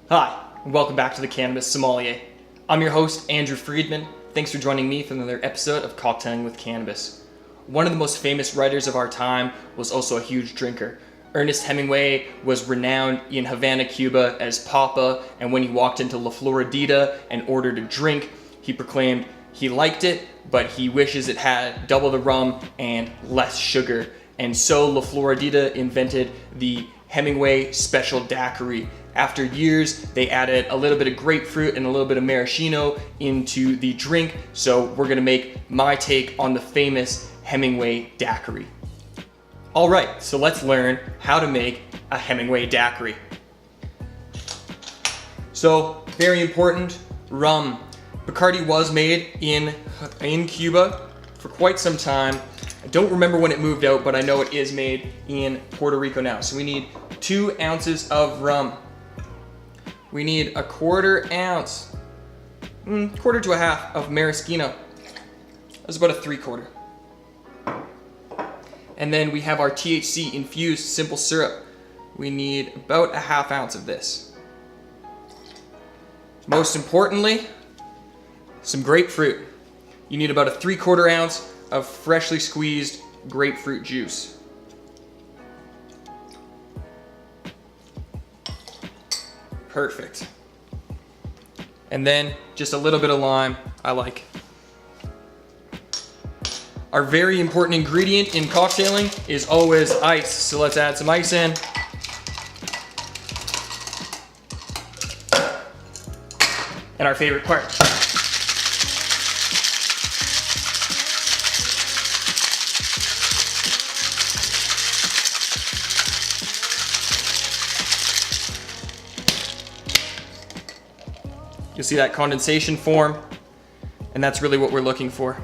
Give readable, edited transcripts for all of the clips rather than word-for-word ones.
Hi, and welcome back to the Cannabis Sommelier. I'm your host, Andrew Freedman. Thanks for joining me for another episode of Cocktailing with Cannabis. One of the most famous writers of our time was also a huge drinker. Ernest Hemingway was renowned in Havana, Cuba as Papa, and when he walked into La Floridita and ordered a drink, he proclaimed he liked it, but he wishes it had double the rum and less sugar. And so La Floridita invented the Hemingway Special Daiquiri. After years, they added a little bit of grapefruit and a little bit of maraschino into the drink. So we're gonna make my take on the famous Hemingway Daiquiri. All right, so let's learn how to make a Hemingway Daiquiri. So, very important, rum. Bacardi was made in Cuba for quite some time. I don't remember when it moved out, but I know it is made in Puerto Rico now. So we need 2 ounces of rum. We need a quarter to a half of maraschino. That's about a 3/4. And then we have our THC infused simple syrup. We need about a half ounce of this. Most importantly, some grapefruit. You need about a 3/4 ounce of freshly squeezed grapefruit juice. Perfect. And then just a little bit of lime, I like. Our very important ingredient in cocktailing is always ice. So let's add some ice in. And our favorite part. You'll see that condensation form, and that's really what we're looking for.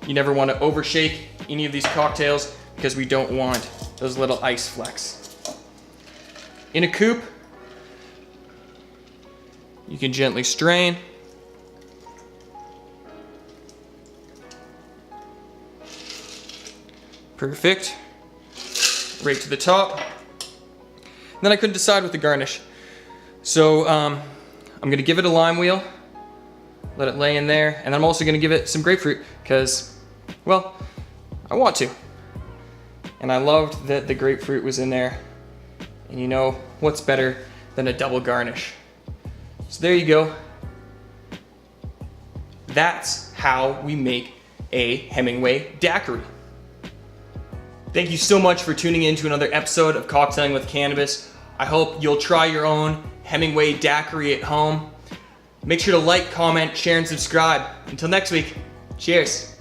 You never want to overshake any of these cocktails because we don't want those little ice flecks. In a coupe, you can gently strain. Perfect. Right to the top. And then I couldn't decide with the garnish. So I'm gonna give it a lime wheel, let it lay in there, and I'm also gonna give it some grapefruit because, well, I want to. And I loved that the grapefruit was in there. And you know, what's better than a double garnish? So there you go. That's how we make a Hemingway Daiquiri. Thank you so much for tuning in to another episode of Cocktailing with Cannabis. I hope you'll try your own Hemingway Daiquiri at home. Make sure to like, comment, share, and subscribe. Until next week, cheers.